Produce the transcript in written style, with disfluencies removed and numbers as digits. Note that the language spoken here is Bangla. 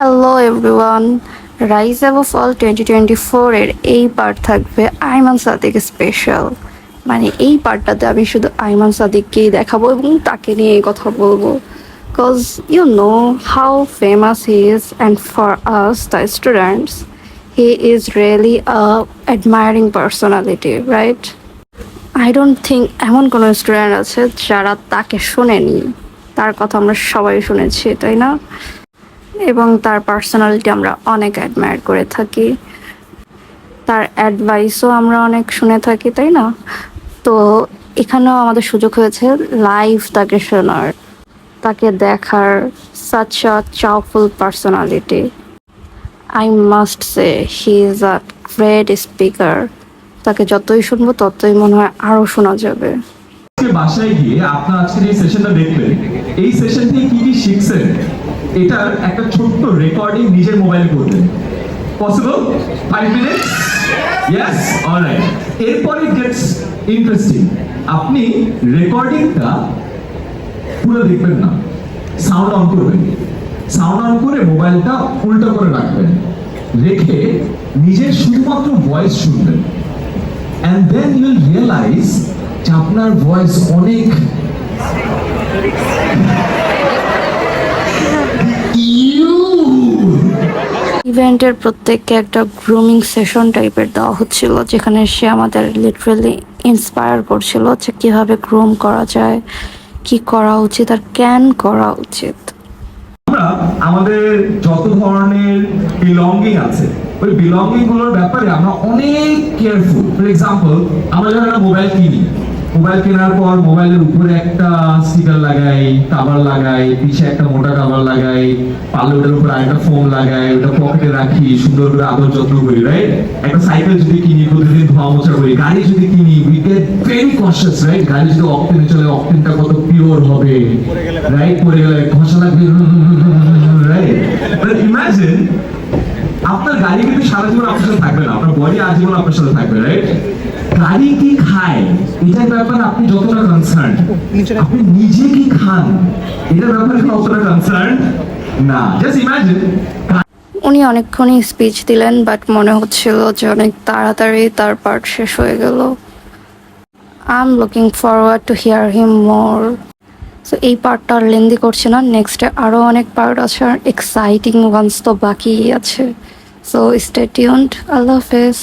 Hello everyone, rise above all 2024 এর এই পার্ট থাকবে আইমান সাদিক স্পেশাল। মানে এই পার্টটাতে আমি শুধু আইমান সাদিককেই দেখাবো এবং তাকে নিয়ে কথা বলবো, cause you know how famous he is, and for us the students he is really a admiring personality, right? I don't think এমন কোনো স্টুডেন্ট আছে যারা তাকে শোনেনি। তার কথা আমরা সবাই শুনেছি, তাই না? এবং তার পার্সোনালিটি আমরা অনেক অ্যাডমায়ার করে থাকি, তার অ্যাডভাইসও আমরা অনেক শুনে থাকি, তাই না? তো এখানেও আমাদের সুযোগ হয়েছে লাইভ তাকে শোনার, তাকে দেখার। Such a cheerful personality, I must say he is a great speaker. তাকে যতই শুনবো ততই মনে হয় আরও শোনা যাবে। বাসায় গিয়ে আপনার আজকের এই সেশনটা দেখবেন, এই সেশন থেকে কি কি শিখছেন এটার একটা ছোট্ট রেকর্ডিং নিজের মোবাইলে করবেন। পসিবল? 5 মিনিটস? Yes, alright. এরপর ইট গেটস ইন্টারেস্টিং। আপনি রেকর্ডিংটা পুরো দেখবেন না, সাউন্ড অন করবেন। সাউন্ড অন করে মোবাইলটা উল্টো করে রাখবেন, রেখে নিজের শুধুমাত্র ভয়েস শুনবেন। and then you will realize যে আপনার ভয়েস অনেক ইভেন্টের প্রত্যেককে একটা গ্রুমিং সেশন টাইপের দেওয়া হচ্ছিল, যেখানে সে আমাদের লিটারালি ইন্সপায়ার করছিল যে কীভাবে গ্রুম করা যায়, কি করা উচিত আর ক্যান করা উচিত। আমরা আমাদের যত ধরনের বিলঙ্গিং আছে, ওই বিলঙ্গিং গুলোর ব্যাপারে আমরা অনেক কেয়ারফুল। ফর এক্সাম্পল, আমরা যখন একটা মোবাইল কিনি, মোবাইল কেনার পর মোবাইলের উপরে একটা স্টিকার লাগাই, কভার লাগাই, পিছে একটা মোটা কভার লাগাই, পারলে ওটার উপর আরেকটা ফোম লাগাই, ওটা পকেটে রাখি, সুন্দর করে আদর যত্ন করি, রাইট? একটা সাইকেল যদি কিনি, প্রতিদিন ধোয়া মোছা করি। গাড়ি যদি কিনি, we get very conscious, right? গাড়ি যদি অকটেনে চলে, অকটেনটা কত পিওর হবে, রাইট? পড়ে গেলে ঘষা লাগবে, রাইট? বাট ইমাজিন আপনার গাড়ি কিন্তু সারা জীবন আপনার সাথে থাকবে না, আপনার বডি আজীবন আপনার সাথে থাকবে, রাইট? গাড়ি কি খায় এটার ব্যাপারে আপনি যতটা কনসার্ন, আপনি নিজে কি খান এটার ব্যাপারে কতটা কনসার্ন না। Just imagine. উনি অনেকক্ষণই স্পিচ দিলেন, বাট মনে হচ্ছিল যে অনেক তাড়াতাড়ি তার পার্ট শেষ হয়ে গেল। I am looking forward to here him more. So এই পার্টটা আর লেন্দি করছে না, নেক্সটে আরও অনেক পার্ট আছে, আর এক্সাইটিং ওয়ান্স তো বাকিই আছে। So stay tuned. আল্লাহ হাফেজ।